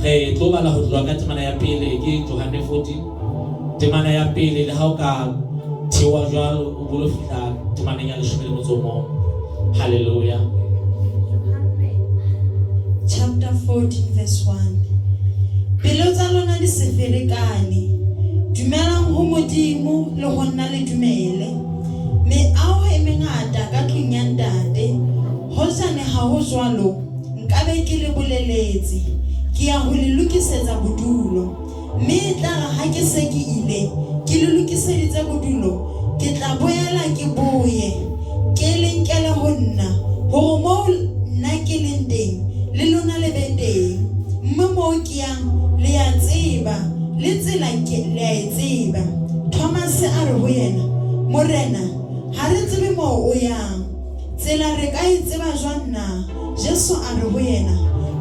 Re tlo bala ho tloha ka temana ya pele ke Johane 14. Temana ya pele le ha o ka thewa jwalo o bolo fihla temaneng ya 11. Hallelujah. Chapter 14 verse 1. Pelo tsa lona di se ferekane. Dumelang ho Modimo le ho nna le dumele. Me ao e mengata ka tlung ya ntate. Hosane ha ho jwalo, nkabe ke le boleletse. Ke ya ho le lokisetsa bodulo. Me tla ha ke se ke ile, ke le lokiseditse bodulo. Ke tla boela ke boye. Ke lenkele ho nna. Ho mo nna ke leng teng, le lona le be teng. Mo ke yang le ya tseba, le tsela ke le ya tseba. Thomas a re ho yena, Morena, ha re tsebe mo o yang. Tsela re ka e tseba jwang na? Jesu a re ho yena,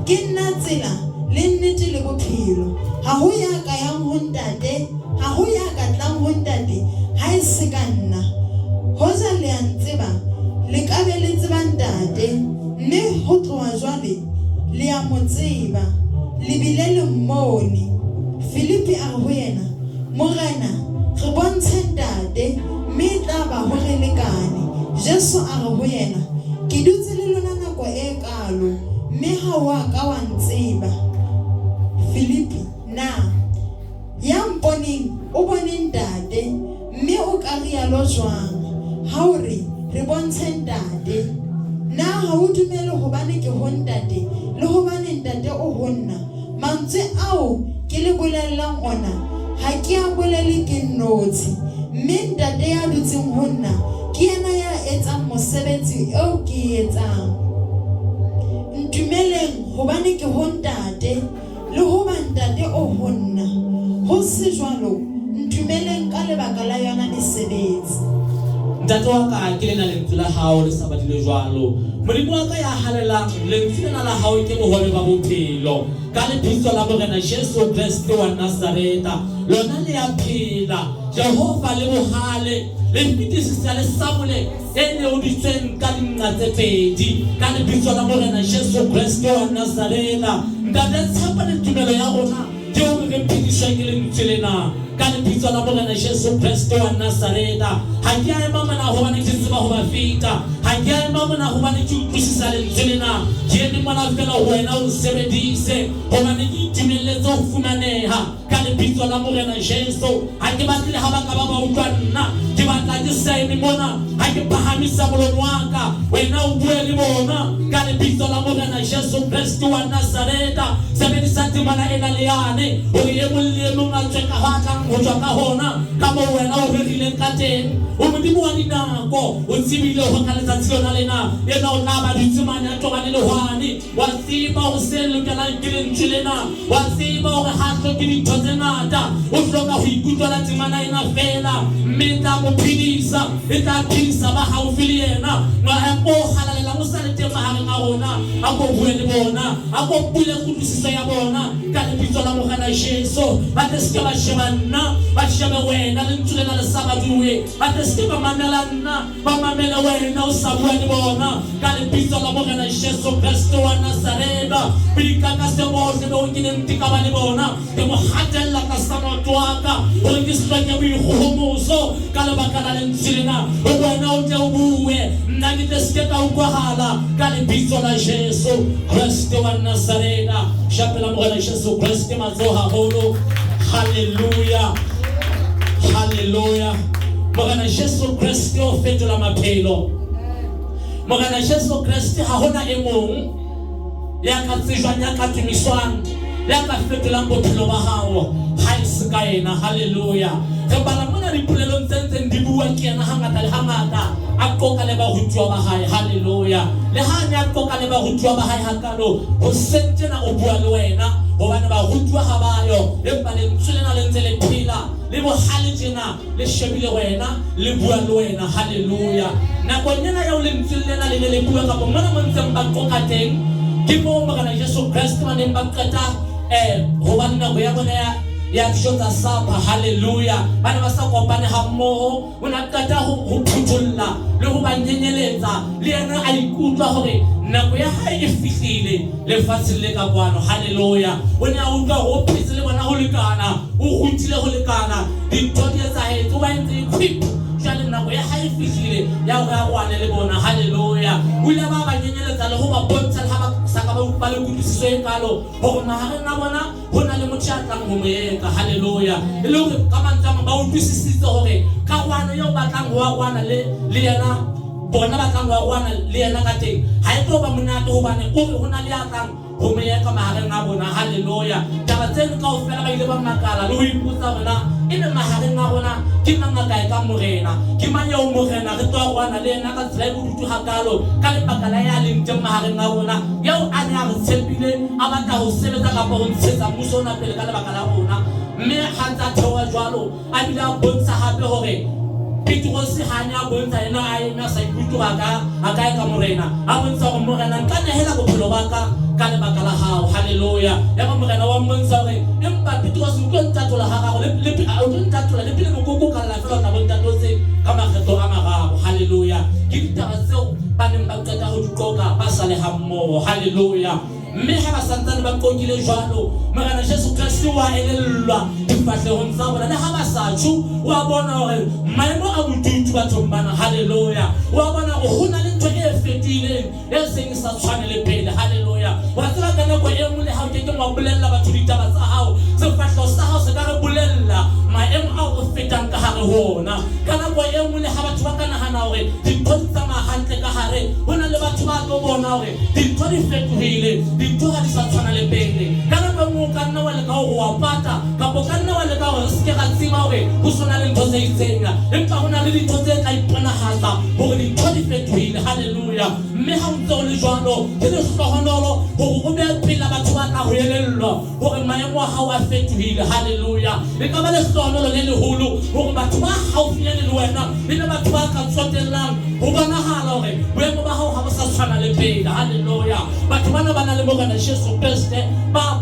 ke nna tsela le nnete le bophelo. Ha ho ya ka yang ho ntate, ha ho ya ka tlang ho ntate, ha e se ka nna. Hoja le ya ntseba, le ka be le tseba ntate, mme ho tloha jwale le ya mo tseba, le bile le mmone. Filipi a re ho yena, Morena, re bontshe ntate, mme e tla ba ho re lekane. Jesu a re ho yena, ke dutse le lona nako e kalo, mme ha wa ka wa ntseba. Filipi, na ya mponeng o bone ntate, mme o ka rialo jwang ha o re re bontshe ntate? Na ha o dumele hobane ke ho ntate le hobane ntate o ho nna? Mantswe ao ke le bolellang ona ha ke a bolele ke nnotshi, mme ntate ya dutseng ho nna ke yena ya etsang mosebetsi eo ke etsang. Ntumeleng hobane ke ho ntate le hobane ntate o ho nna. Ho se jwalo, ntumeleng ka lebaka la yona mesebetsi. Ntate wa ka ke lena lentswe la hao le sa badile jwalo. Modimo wa ka ya halelang lentswe lena la hao ke bohole ba bophelo. Ka lebitso la Morena Jesu Kriste wa Nazareta, lona le ya phela. Jehova le bohale le mpitisisa le samole ene o ditsweng ka dinqa tse pedi. Ka lebitso la Morena Jesu Kriste wa Nazareta, ntate tshepa le tumelo ya rona ke o re mpitiswa ke lentswe lena. Ka lebitso la Morena Jesu Kriste wa Nazareta, ha ke a ema mona hobane ke tseba ho ba feta, ha ke a ema mona hobane ke utlwisisa lentswe lena. Ke eme mona fela ho wena o sebedise hobane ke itumelletse ho fumaneha. Ka lebitso la Morena Jesu, ha ke batle ha ba ka ba utlwa nna, ke batla ke sa eme mona, ha ke phahamisa molomo wa ka, wena o bue le bona. Ka lebitso la Morena Jesu Kriste wa Nazareta, sebedisa temana ena le yane hore e mong le e mong a tswe ka batlang ho tswa ka hona ka moo wena o rerileng ka teng. O Modimo wa dinako, o tsebile ho ka letsatsi lona lena ena o tla ba ditsemane a tobane le hwane. Wa tseba ho se lokelang ke lentswe lena, wa tseba hore ha hloke dintho tse ngata, o hloka ho ikutlwela temana ena fela, mme e tla mo phedisa, e tla phedisa ba haufi le yena. Ngwaga o halalelang o sa le teng mahareng a rona, a ko bue le bona, a ko bule kutlwisiso ya bona. Ka lebitso la Morena Jesu, ba te se ke ba sheba nna, ba shebe wena lentswe lena le sa baduwe. Ba te se ke ba mamela nna, ba mamele wena o sa bua le bona. Ka lebitso la Morena Jesu Kriste wa Nazareta, pika ka se bohle be o keneng tika ba le bona, ke mo hatella ka sa maoto wa ka hore ke sehloke boikgohomoso ka lebaka la lentswe lena. O wena o tle o bue, nna ke tle se ke ka utlwahala. Ka lebitso la Jesu Kriste wa Nazareta, shapela Morena Jesu Kriste matsoho haholo. Hallelujah, hallelujah. Morena Jesu Kriste o fetola maphelo. Morena Jesu Kriste ha hona e mong ya ka tsejwang, ya ka tumiswang, ya ka fetolang bophelo ba hao ha e se ka ena. Hallelujah. Re bala mona dipolelong tse ntseng di bua ke yena hangata le hangata, a qoqa le barutwa ba hae. Hallelujah. Le ha ne a qoqa le barutwa ba hae hakalo, ho sentena o bua le wena hobane barutwa ha bayo, empa lentswe lena le ntse le phela, le bohale tjena le shebile wena, le bua le wena. Hallelujah. Nakong ena ya o lentswe lena le le bua ka mona mo ntseng ba qoqa teng, ke mo Morena Jesu Kriste ba neng ba qeta hobane nako ya bona ya dijo tsa sapa. Haleluya. Bana ba sa kopane ha mmoho o na qeta ho phuthulla le ho ba nyenyeletsa le yena a ikutlwa hore nako ya hae e fihlile lefatsheng le ka kwano. Haleluya. O ne a utlwa ho phetse le bona ho lekana, o rutile ho lekana, dintho di etsahetse, o ba entse equip jale nako ya hae e fihlile ya hore a kwane le bona. Haleluya. O ile ba nyenyeletsa le ho ba bontsha le ha ba sa ka ba le kutlwisiso e kalo hore mahareng a bona ho na le motho a tlang ho mo eka. Haleluya. E le hore ka mantswe a mang ba utlwisisitse hore kawana eo batlang ho kwana le yena, bona batlang ho kwana le yena ka teng ha e tlo ba monate hobane o re ho na le a tlang ho mo eka mahareng a bona. Haleluya. Taba tseno kaofela ba ile ba makala le ho ipotsa hore na ebe mahareng a rona ke mang a kae ka morena, ke mang eo morena re tlo kwana le yena ka tsela e bodutu hakalo ka lebaka la ya leng teng mahareng a rona eo a ne a re tshepile a batla ho sebetsa kapa ho ntshetsa mmuso ona pele ka lebaka la rona. Mme ha ntse a theoha jwalo a bile a bontsha hape hore Petrosi ha ne a bontsha yena a eme a sa ikutlwa a kae ka morena, a bontsha hore morena nka nehela bophelo ba ka lebaka la hao. Haleluya. Ya ba morena wa mmontsha hore empa Petrosi o tlo ntatola ha gago o tlo ntatola le pele mokoko ka la fela ka bontatotse ka makgetlo a mararo. Haleluya. Ke ditaba tseo ba neng ba qeta ho di qoka ba sa le ha mmoho. Haleluya. Mme ha ba santsane ba qokile jwalo morena Jesu Kriste wa elellwa difahlehong tsa bona le ha ba sa tsho wa bona hore maemo a bodutu bathong bana. Haleluya. Wa bona hore ho na le ntho e fetohileng e seng sa tshwane le pele. Haleluya. Wa tsela ka nako e nngwe le ha o ke wa bolella batho ditaba tsa hao, sefahleho sa hao se ka re bolella maemo a o fetang ka hare ho ona. Ka nako e nngwe le ha batho ba ka nahana hore dintho di tsamaya hantle ka hare, ho na le batho ba tlo bona hore dintho di fetohile, dintho ha di sa tshwana le pele. Ka nako e nngwe o ka nna wa leka hore wa pata kapa o ka nna wa leka hore re seke ra tseba hore ho sona le ntho tse itseng, empa ho na le dintho tse tla iponahatsa hore dintho di fetohile. Haleluya. Mme ha o ntse o le jwalo ke lehlohonolo hore o behe pela batho ba tla ho elellwa hore maemo a hao a fetohile. Haleluya. E ka ba lehlohonolo le leholo hore batho ba haufinyane le wena e le batho ba ka tsotellang ho bonahala hore boemo ba hao ha bo sa tshwana le pele. Haleluya. Batho bana ba na le morena Jesu Kriste ba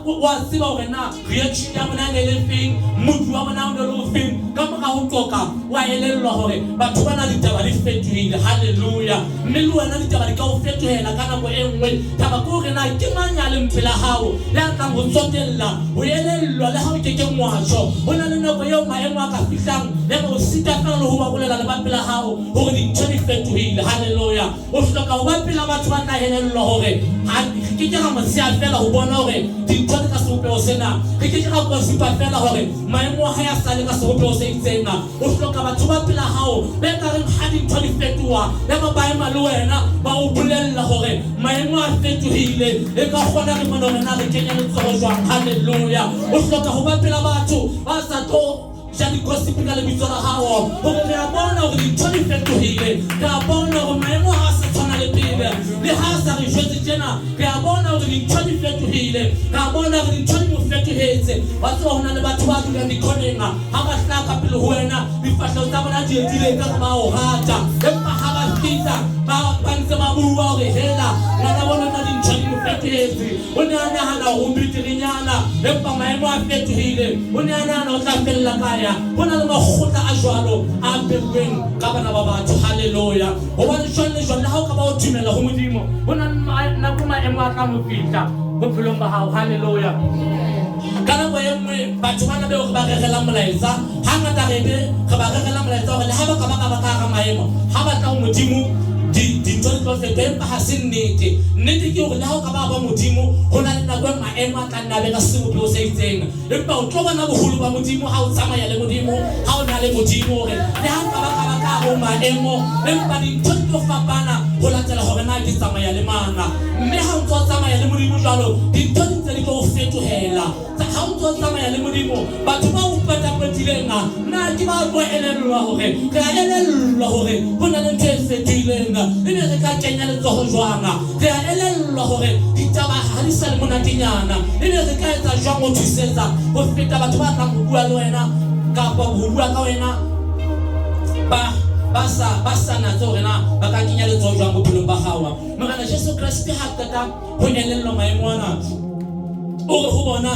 wa tseba hore na reaction ya bona ne le feng, motho wa bona o ne le feng ka mora ho qoka wa elellwa hore batho bana ditaba di fetohile. Haleluya. Mme le wena ditaba di ka o fetohela ka nako e nngwe. Taba ke hore na ke mang ya le mpela hao ya tlang ho tsotella ho elellwa le ha o ke ngwatsho ho na le nako eo maemo a ka fihlang le go sita fela le ho ba bolela le ba pela hao hore dintho di fetohile. Haleluya. O hloka ho ba pela batho ba tla elellwa hore ha ke ke ga motsia fela ho bona hore dintho di ka sehopeho sena, ke ke ga go sipa fela hore maemo a hae a sa le ka sehopeho se itseng. O hloka batho ba pela hao be ka reng ha dintho di fetoha le ba baema le wena ba o bolella hore maemo a fetohile e ka kgona re mona hore na re kenya letsoho jwang. Haleluya. O hloka ho ba pela batho ba sa tlo ja di-gossip ka lebitso la hao hore re a bona hore dintho di fetohile, re a bona hore maemo ha a sa tshwana le pele le ha a sa re jwetse tjena, re a bona hore dintho di fetohile, re a bona hore dintho di mo fetohetse. Wa tseba ho na le batho ba dulang dikhoneng ha ba hlaka ka pele ho wena difahleho tsa bona di edile ka ba o rata, empa ha ba fihla ba ntse ba bua hore hela ngwana bona na dintho di mo fetohetse. O ne a nahana hore o beterenyana empa maemo a fetohile, o ne a nahana o tla fella kaya. Ho na le makgotla a jwalo a beuweng ka bana ba batho. Haleluya. Hobane jwale ha o ka ba o dumela ho Modimo ho na nako maemo a tla mo fihla bophelong ba hao. Haleluya. Ka nako e nngwe batho bana beo re ba rerela molaetsa hangata re ba rerela molaetsa hore le ha ba ka ba ka maemo ha ba tla ho Modimo dintho di tlo fetoha, empa ha se nnete. Nnete ke hore le ha o ka ba Modimo ho na le nako e maemo a tla nna be ka sebopeho se itseng, empa o tlo bona boholo ba Modimo ha o tsamaya le Modimo, ha o na le Modimo hore le ha o ka ba ka ho maemo empa dintho di tlo fapana ho latela hore na ke tsamaya le mana. Mme ha o ntso tsamaya le Modimo jwalo dintho di ntse di tlo fetohela. Ha o ntso tsamaya le Modimo batho ba o patapatileng na ke ba tlo elellwa hore re a elellwa hore ho na le ntho e fetohileng ebe re ka kenya letsoho jwanga. Re a elellwa hore ditaba ha di sa le monatenyana, ebe re ka etsa jwang ho thusetsa ho feta batho ba tlang ho bua le wena kapa ho bua ka wena ba sa natse hore na ba ka kenya letsoho jwang bophelong ba hao. Morena Jesu Kriste ha qeta ho elellwa maemo ana o re ho bona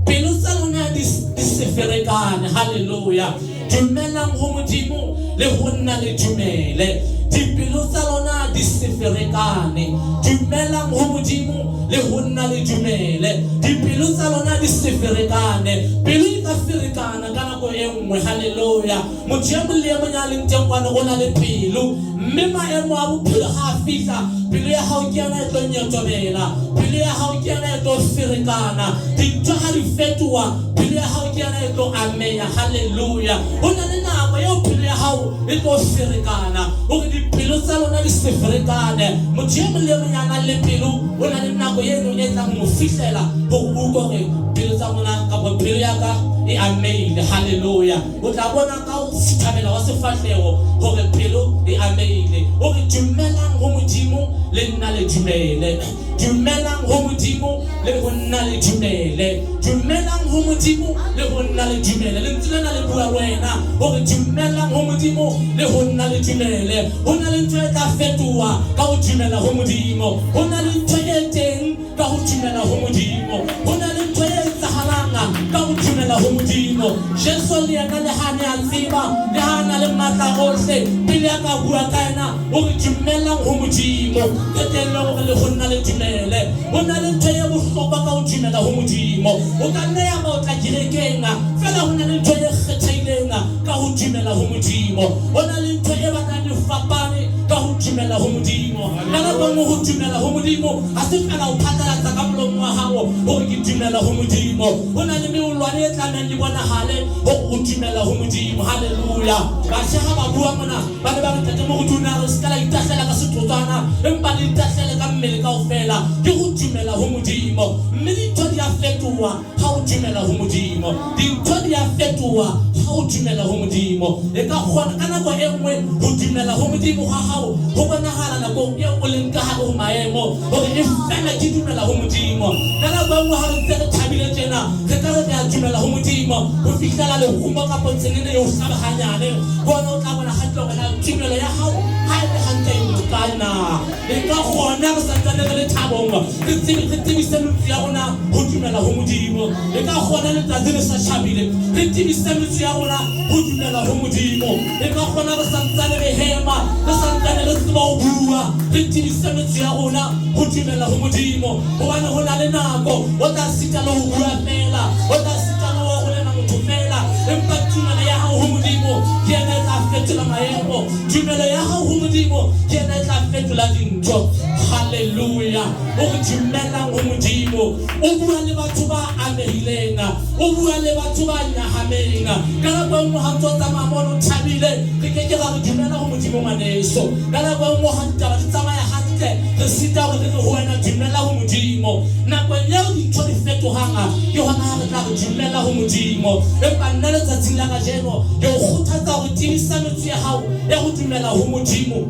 pelo tsa lona di se ferekane. Haleluya. Dumelang ho Modimo le ho nna le dumele. Dipelo tsa lona di se ferekane. Dumelang ho Modimo le ho nna le dumele. Dipelo tsa lona di se ferekane. Pelo e ka ferekana ka nako e nngwe. Haleluya. Motho ya mong le ya mong ya leng teng kwana o na le pelo, mme maemo a bophelo ha a fihla, pelo ya hao ke yana e tlo nyotobela, pelo ya hao ke yana e tlo ferekana. Dintho ha di fetoha, pelo ya hao ke yana e tlo ameha. Haleluya. Ho na le nako eo pelo ya hao e tlo ferekana, hore dipelo tsa lona di se ferekane. Motho ya mong le ya mong ya nang le pelo o na le nako eno e tlang mo fihlela hore o utlwe hore pelo tsa mona kapa pelo ya ka e amehile. Haleluya. O tla bona ka ho sithabela wa sefahleho hore pelo e amehile. Hore dumelang ho Modimo le nna le dumele. Dumelang ho Modimo le ho nna le dumele. Dumelang ho Modimo le ho nna le dumele. Le ntse le na le bua wena hore dumelang ho Modimo le ho nna le dumele. Ho na le ntho e tla fetoha ka ho dumela ho Modimo. Ho na le ntho e teng ka ho dumela ho Modimo. Ho na le ntho e etsahalang ka ho dumela ho Modimo. Jesu le yena le ha ne a tseba, le ha na le matla ohle, pele ya ka bua ka yena hore dumelang ho Modimo. Qetellong hore le ho nna le dumele. Ho na le ntho e bohlokwa ka ho dumela ho Modimo. O ka nna ya ba o tla kerekeng, fela ho na le ntho e kgethehileng ka ho dumela ho Modimo. Ho na le ntho e batlang e fapane ka ho dumela ho Modimo. Ka nako nngwe ho dumela ho Modimo ha se fela ho phatlalatsa ka molomo wa hao hore ke dumela ho Modimo. Ho na le meolwane e tlamehang e bonahale hore o dumela ho Modimo. Haleluya. Batjha ha ba bua mona ba ne ba re tate mo go duna re ska la itahlela ka setotswana, empa le itahlele ka mmele kaofela ke ho dumela ho Modimo. Mme dintho di a fetoha ha o dumela ho Modimo. Dintho di a fetoha ha o dumela ho Modimo. E ka kgona ka nako e nngwe ho dumela ho Modimo ha hao ho bonahala nakong eo o leng ka hare ho maemo hore e fela ke dumela ho Modimo. Ka nako e nngwe ha re ntse re thabile tjena re ka re re a dumela ho Modimo ho fihlela lehumo kapa tselene eo hlaba hanyane, bona o tla bona hantle hore na tumelo ya hao ha e le hantle e nkana. E ka kgona re santsane re le thabong re tsebise metso ya rona ho dumela ho Modimo. E ka kgona letsatsi le sa tjhabile re tsebise metso ya rona ho dumela ho Modimo. E ka kgona re santsane re hema, re santsane re tseba ho bua, re tsebise metso ya rona ho dumela ho Modimo. Hobane ho na le nako o tla sita le ho bua fela, o tla sita le ho bolella motho fela, empa tumelo ya hao ho Modimo ke yena e tla fetola maemo. Tumelo ya hao ho Modimo ke yena e tla fetola dintho. Haleluya. O re dumelang ho Modimo, o bua le batho ba amehileng, o bua le batho ba nyahameng. Ka nako e nngwe ha ntso tsamaya mono o thabile, re ke ke ra re dumela ho Modimo ngwaneso. Ka nako e nngwe ha ditaba di tsamaya hantle, re sita hore re ho wena dumela ho Modimo. Nakong eo dintho di fetohang ke hona ha re tla re dumela ho Modimo. Empa nna letsatsing la kajeno ke o kgothatsa hore tibisa metso ya hao ya ho dumela ho Modimo.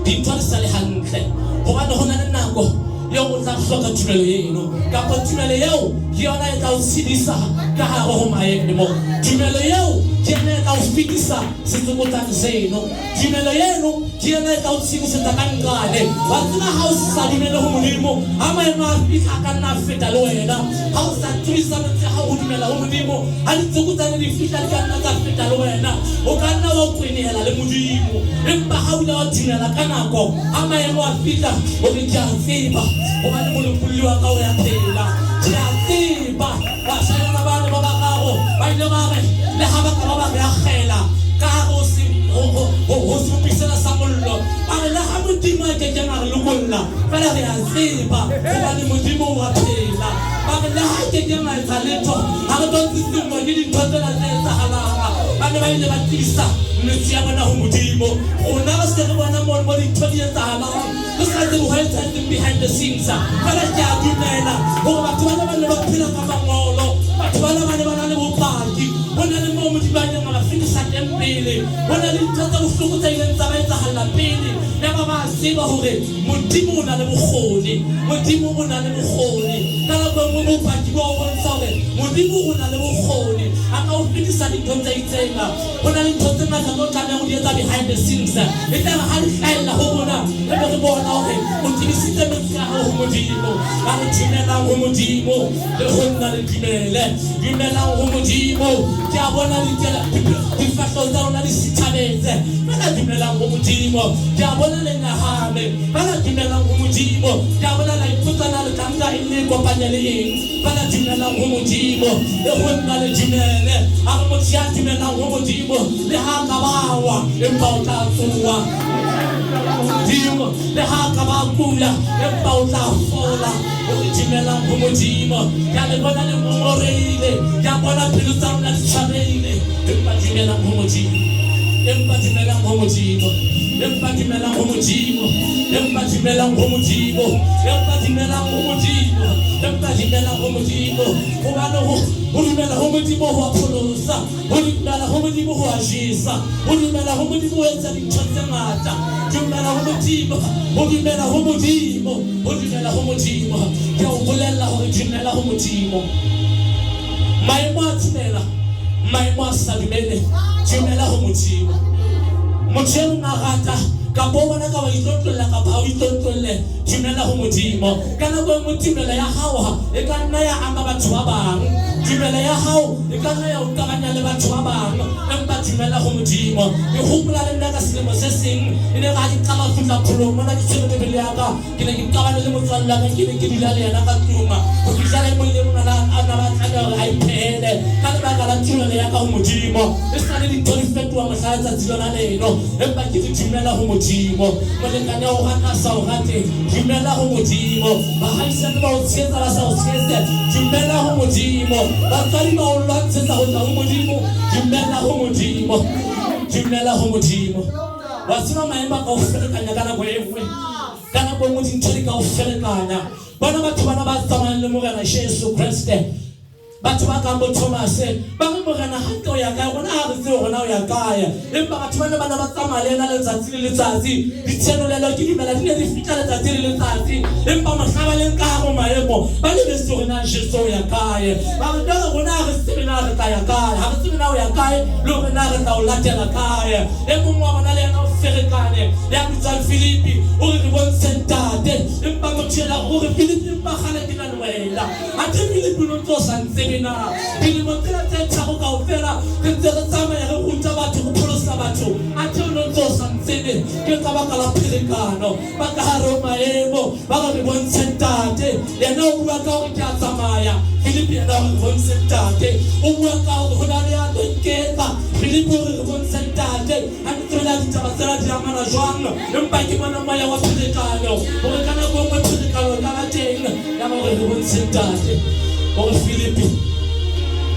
Dintho di sa le hantle hobane ho na le nako eo o tla hloka tumelo eno, kapa tumelo eo ke yona e tla o tshedisa ka hare ho maemo. Tumelo eo ke yona e tla o fetisa setsokotsane seno. Tumelo eno ke yona e tla o tshedisetsa ka nqane. Wa tseba ha o sa dumele ho Modimo, ha maemo a fihla ka nna a feta le wena. Ha o sa tibisa metso ya hao ho dumela ho Modimo, ha ditsokotsane di fihla di ka nna tsa feta le wena, o ka nna wa kwenehela le Modimo. Empa ha o ile wa dumela ka nako, ha maemo a fihla o re ke a tseba hobane molopolli wa ka o ya phela. Ke a tseba bashanyana ba le ba bararo ba ile ba re le ha ba ka ba re akgela ka hare ho sepisela sa mollo, ba re le ha Modimo a kekeng a re lokolla, fela re a tseba hobane Modimo o a phela. Ba re le ha kekeng a etsa letho ha re bontsisengwa ke dintho tsena tse etsahalang. Ba ne ba ile ba tlisa metso ya bona ho Modimo. Rona re se re bona mo dintho di etsahalang, re sa tsebe ho etsahetseng behind the scenes. Fela ke a dumela hore batho ba ne ba phela ka mangolo, batho ba ne ba na le bopaki. Ho na le moo Modimo a neng a ba fetisa teng pele, ho na le dintho tsa bohloko tsa ileng tsa ba etsahala pele. Ne ba tseba hore Modimo o na le bokgoni, Modimo o na le bokgoni. Ka go mo bopaki bo o bontsha hore modimo o na le bokgoni a ka o fetisa dintho tse itseng go na le ntho tse ngata tse o tlameha go di etsa behind the scenes e tla re ha di hlahella ho rona re be re bona hore o tibisitse metsi a hao ho modimo a re dumelang ho modimo le go nna le dumele dumelang ho modimo ke a bona difahleho tsa rona di sithabetse bana dumelang ho modimo ke a bona le nahane bana dumelang ho modimo ke a bona la iputsana le tlanka e le kopanya le eng bana dumelang ho modimo le go nna le dumele a re motho ya dumelang ho modimo le ha ka bawa empa o tla tsoha modimo le ha ka ba kula empa o tla fola o dumelang ho modimo ya le bona le ngoreile ya bona pelo tsa rona di tshwarehile empa dumelang ho modimo empa dumelang ho modimo empa dumelang ho modimo empa dumelang ho modimo empa dumelang ho modimo empa dumelang ho modimo hobane ho dumela ho modimo ho apholosa ho dumela ho modimo ho ajisa ho dumela ho modimo ho etsa dintho tse ngata dumela ho modimo ho dumela ho modimo ho dumela ho modimo ke o bolella hore dumela ho modimo maemo a dumela maemo a sa dumele dumela ho modimo motho e mong a rata ka bo bona ka ba itlotlolla ka ba o itlotlolle dumela ho modimo ka nako e nngwe tumelo ya hao e ka nna ya ama batho ba bang tumelo ya hao e ka nna ya o kabanya le batho ba bang empa dumela ho modimo ke hopola le nna ka selemo se seng e ne ga ke qala go fihla pholong mona ke tshwere bebele ya ka ke ne ke qabane le motswalle wa ka ke ne ke dula le yena ka tlung go fihlela e mong le mong a ba tlameha hore a iphele ka lebaka la tumelo ya ka ho modimo e sa le dintho di fetoha mohla letsatsi lona leno empa ke dumela ho modimo molekane o rata sa o rate dumela ho modimo bahaisane ba o tshehetsa ba sa o tshehetse dumela ho modimo batswadi ba o lwantshetsa ho tla ho modimo dumela ho modimo dumela ho modimo wa tseba maemo a ka o ferekanya ka nako e nngwe ka nako e nngwe dintho di ka o ferekanya bona batho bana ba tsamayang le morena Jesu Kriste batho ba kang bo Thomas ba re morena ha ke o ya kae rona ha re tsebe rona o ya kae empa batho bana ba tsamaya le yena letsatsi le letsatsi ditshenolelo ke dimela di ne di fihla letsatsi le letsatsi empa mohlaba le nka haro maemo ba le bese rona Jesu o ya kae ba re dole rona ha re tsebe na re tla ya kae ha re tsebe na o ya kae le rona re tla o latela kae e mong wa bona le yena o ferekane ya bitswang Filipi o re bontshe ntate empa motjela o re Filipi empa gale ke na le wena a te Filipi no tlo sa ntsebena pele mo tsela tse tharo kaofela re ntse re tsamaya re ruta batho go pholosa batho a te no tlo sa ntsebe ke ka baka la pherekano ba ka hare ho maemo ba re bontshe ntate yena o bua ka hore ke a tsamaya Filipi yena o re bontshe ntate o bua ka hore ho na le ya nketsa Filipi o re bontshe ntate a ntsela ditaba tsela di amana jwang empa ke bona moya wa pherekano hore ka nako e nngwe pherekano ka ba teng ya ba re bontshe ntate or Filipi,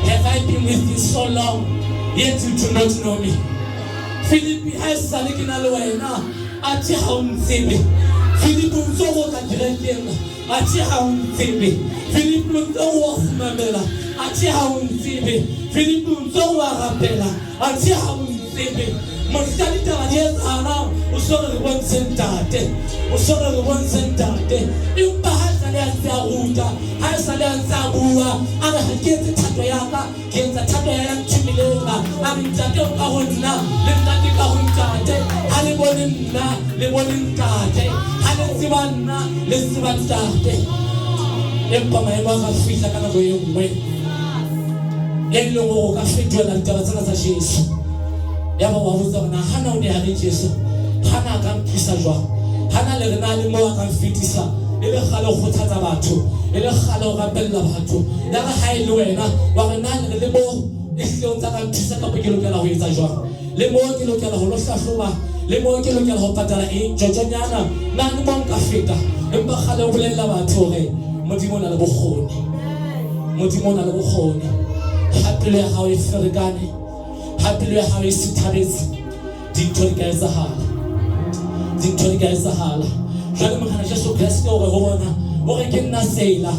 have I been with you so long, yet you do not know me? Filipi, I salik in Aloena, Ati Haun Zibi. Filipi, so what I did, Ati Haun Zibi. Filipi, so was Mamela, Ati Haun Zibi. Filipi, so Arabella, Ati Haun Zibi. Montalita, yes, Anna, who saw the one centate, who saw the one centate. You perhaps Ruta, I said, Bua, and I get the Tatoyaka, get the Tatoyan Chimilena, I mean, Tatona, Linda Huntate, Halibonina, the one in Tate, Halibana, the Sivatate. Empa my mother feels like another way. Yellow, I think you are like Tavazana Jesu. Yama was on a Hana de Jesu, Hana can kiss a job, Hana Lenali Moa can fit his son. Ele khalo khothatsa batho ele khalo rapella batho ya ga hae le wena wa re nna le mo e hlong tsa ka thusa ka pekelo ke la ho etsa jwang le mo ke lokela ho lo hlahloba le mo ke lokela ho patala jojonyana na le mo nka feta empa khalo bolella batho re modimo na le bokgoni modimo na le bokgoni hapelo ya hao e ferekane hapelo ya hao e sithabetse dintho di ka etsahala dintho di ka etsahala jwale mokgana Jesu Kriste o re ho bona o re ke nna sela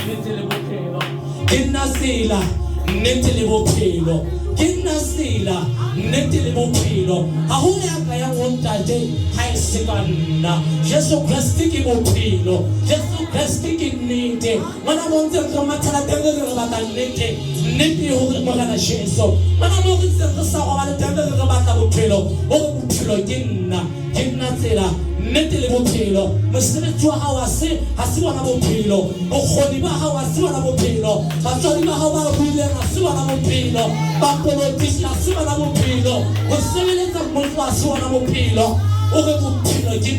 nnete le bophelo ke nna sela nnete le bophelo ke nna sela nnete le bophelo ha ho ya ka ya ntate ha e se ka nna Jesu Kriste ke bophelo Jesu Kriste ke nnete mana mo ntse re mathela teng re batla nnete hore morena Jesu mana mo ntse re sa go ba le teng re batla bophelo hore bophelo ke nna tsela nnete le bophelo mosebetsi wa hao ha se bona bophelo bokgoni ba hao ha se bona bophelo batswadi ba hao ba buileng ha se bona bophelo bapolitiki ha se bona bophelo ho sebeletsa motho ha se bona bophelo o re bophelo ke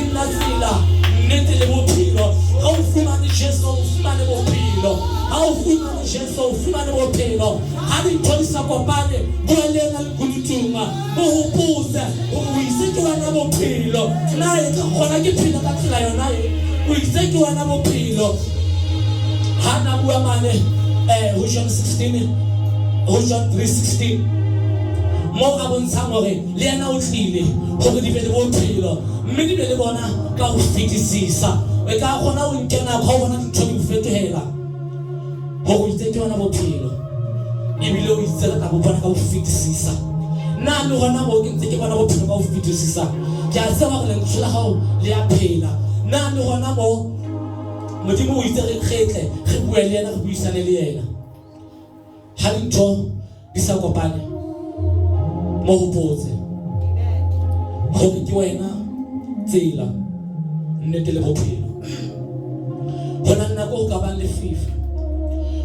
nna tsela nnete le bophelo ha o fumane Jesu o fumane bophelo ha o fumane Jesu o fumane bophelo ha dintho di sa kopane boelena le kulutunga o hopotse o itse ke wena bophelo na e ka kgona ke phela ka tsela yona o itse ke wena bophelo ha na bua mane ho John 3:16 mo a bontshang hore le yena o tlile hore di be le bophelo mme di be le bona ka ho fetisisa e ka kgona ho nkena ka bona dintho di fetohela ho itse ke wena bophelo ebile o itse ka bo bona ka ho fetisisa na le hona mo ke ntse ke bona bophelo ka ho fetisisa ke a tseba gore le tshela hao le ya phela na le hona mo modimo o itse re kgetle re bua le yena re buisane le yena ha dintho di sa kopane mo hopotse hore ke wena tsela nnete le bophelo hona nna go ka bang le fifa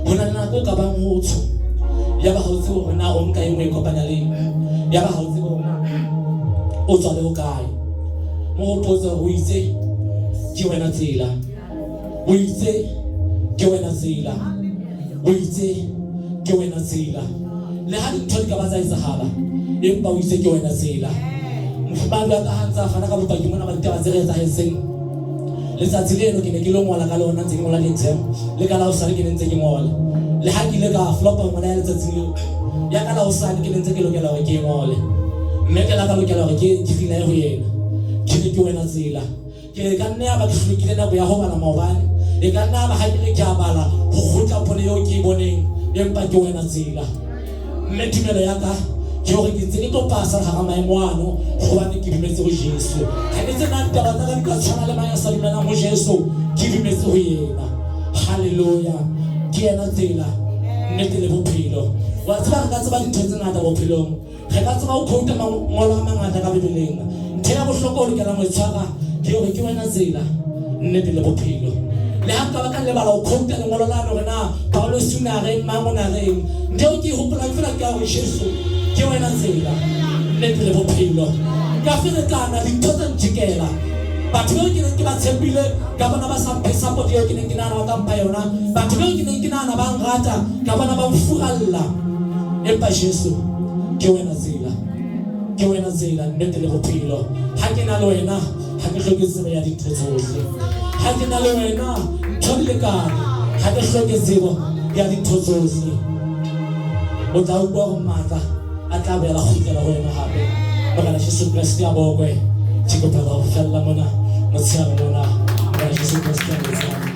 hona nna go ka bang motho ya ba ho tse hore na o nka engwe kopanya le ya ba ho tse hore na o tswa le o kae mo hopotse o itse ke wena tsela o itse ke wena tsela o itse ke wena tsela le ha dintho di ka ba tsa etsahala empa o itse ke wena tsela mfumana ka hanza fana ka bopaki mona ba ditaba tse re etsahetseng letsatsi leno ke ne ke lo ngola ka lona ntse ke ngola di-exam le ka la hosane ke ne ntse ke ngola le ha ke ile ka flopa ngwana ya letsatsi leo ya ka la hosane ke ne ntse ke lokela hore ke ngole mme ke la ka lokela hore ke fina ho yena ke ne ke wena tsela ke ka nne ya ba ke hlokile nako ya ho bala maobane e ka nna ba ha ke ne ke a bala ho kgutla pone eo ke boneng empa ke wena tsela mme tumelo ya ka ke hore ke ntse ke tlo pasa hara maemo ano hobane ke dumetse ho Jesu ha ke tsena ditaba tsa ka di ka tshwana le mang a sa dumelang ho Jesu ke dumetse ho yena haleluya ke yena tsela nnete le bophelo wa tseba re ka tseba dintho tse ngata bophelong re ka tseba ho quote mangolo a mangata ka Bibeleng ntho ya bohlokwa o lokelang ho tshwara ke hore ke wena tsela nnete le bophelo le ha ka ba ka lebala ho quote lengolo la hore na Paulo sunare mango na reng ntho ke hopola fela ke hore Jesu ke wena tsela nnete le bophelo ka ferekana dintho tse ntjekela batho ba ke neng ke ba tshepile ka bona ba sa support eo ke neng ke nana ka mpa yona batho ba ke neng ke nana ba ngrata ka bona ba mfuralla empa Jesu ke wena tsela nnete le bophelo ha ke na le wena ha ke hloke tsebo ya dintho tsohle ha ke na le wena ntho di lekane ha ke hloke tsebo ya dintho tsohle o tla utlwa go matla a tla bela go fitela go wena hape morena Jesu Kriste a bokwe ke kopa go fella mona motshelo mona morena Jesu Kriste a bokwe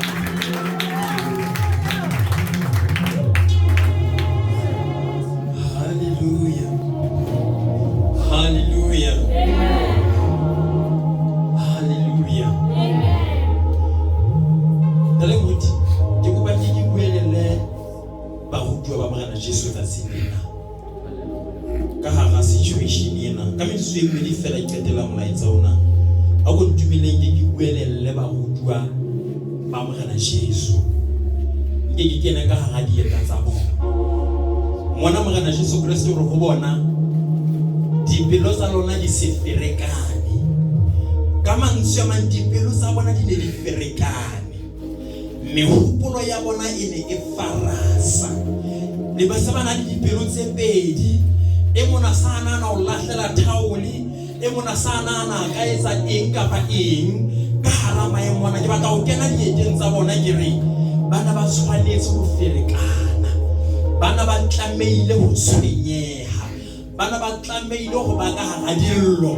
me di fela iketela molaetsa ona a go ntumeleng ke buelelle ba rutwa ba morena Jesu ke kena ka hara dieta tsa bona mona morena Jesu Kriste re go bona dipelo tsa lona di se ferekane ka mantswe a mang dipelo tsa bona di ne di ferekane mehopolo ya bona e ne e farasa le ba sa bana di dipelo tse pedi e mona sana na o lahlela thaoli e mona sana na ka etsa eng kapa eng ka hara maemo ana ke batla ho kena dieteng tsa bona ke re bana ba tshwanetse ho ferekana bana ba tlameile ho tshwenyeha bana ba tlameile ho ba ka hara dillo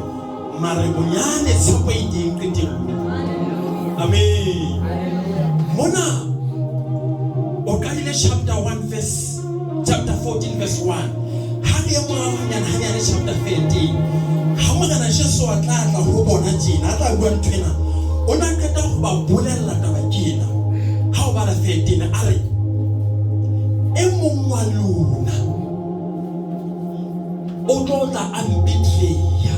mare bonyane tshepo e teng qetelo amen mona o ka ile chapter 14 verse 1 re ye morao hanyane chapter 13 ha morena Jesu a tla ho bona tjena a tla bua nthwena o na qeta ho ba bolella taba kena ha o bala 13 a re e mong wa lona o tlo tla a mbitleya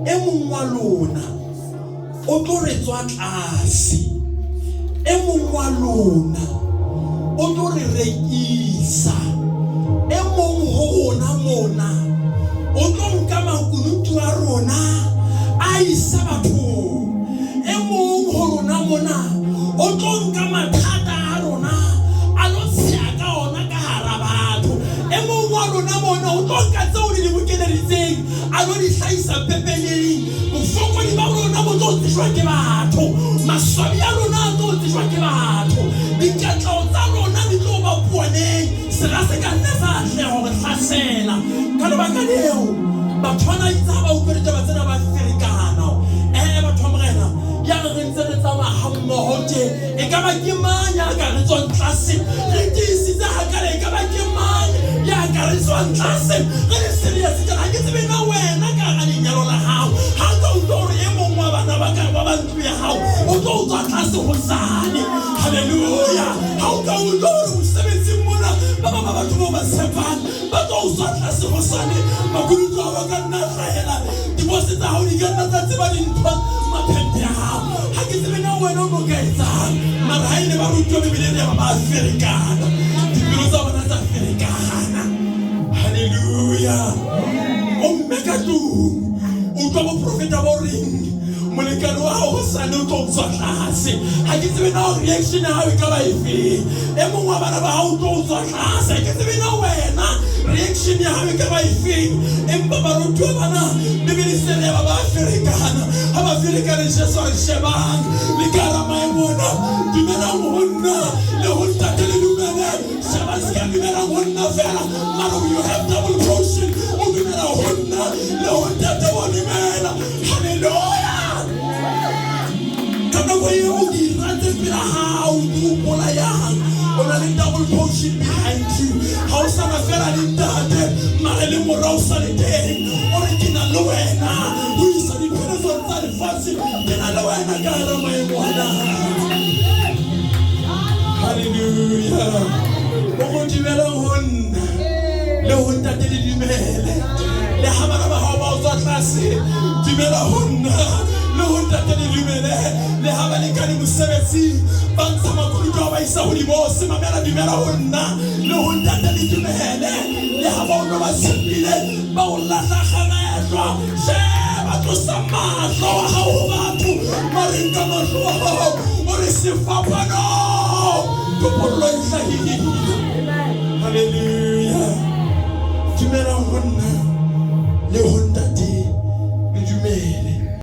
e mong wa lona o tlo re tswa tlase e mong wa lona o tlo re rekisa e mong ho rona mona o tlo nka makunutu a rona a isa bathong e mong ho rona mona o tlo nka mathata a rona a lo tsaya ka ona ka hara batho e mong wa rona mona o tlo nka tseo di bokeleditseng a lo di hlahisa pepeleng bofokodi ba rona bo tlo tsishwa ke batho maswabi a rona a tlo tsishwa ke batho dikatleho tsa rona di tlo ba puaneng sera se ka nna sa hle hore hlasela ka lebaka leo batho bana itse ba utlwe ditaba tsena ba ferekana batho ba morena ya re ntse re tsamaya hammoho tje e ka ba ke mang ya ka re tswang tlase re tiisitse hakale e ka ba ke mang ya ka re tswang tlase re le serious ka ha ke tsebe na wena ka ga lenyalo la hao ha ka o tlo re e mong wa bana ba ka ba ba ntlo ya hao o tlo tswa tlase ho sane haleluya ha o ka o tlo re mosebetsi mona ba ba batho ba tshepang ba tlo tswa tlase ho sane makunutu a ba ka nna hlahela dibosi tsa hao di ka nna tsa tseba dintho maphephe a hao ha ke tsebe na wena o mo ka etsang mara ha ile ba rutwa Bibeleng ya ba ferekana dipelo tsa bona tsa ferekana haleluya o mmeka tlung o tlo bo profeta bo reng molekane wa hao sane o tlo tswa tlase ha ke tsebe na reaction ya hao e ka ba efe e mong wa bana ba hao o tlo tswa tlase ha ke tsebe na wena reaction ya hao e ka ba efe empa barutwa bana Bibeleng ya ba ferekana ha ba ferekana Jesu a shebang le karama e bona dumela monna le ho tatele dumela sheba se ka dumela monna fela mara you have double portion o dumela honna le ho tatele dumela haleluya kana go ye o di rate pela ha o di bola yang ona le double portion behind you ha o sana fela le tate mara le morao sa le teng o re kina le wena o isa di pele tsa lefatshe kina le wena ka hara maemo ana haleluya o go dimela honna le ho tate le dimele le ha bana ba hao ba o tswa tlase dimela honna le ho tate le dimele le ha ba le ka di mosebetsi ba ntsha makunutu a ba isa ho dibosi mamela dimela honna le ho tate le dimele le ha ba o ba sepile ba o lahla kganaetwa sheba tlosa mahlo wa hao batho marenka mahlo wa hao o re sefapano topollo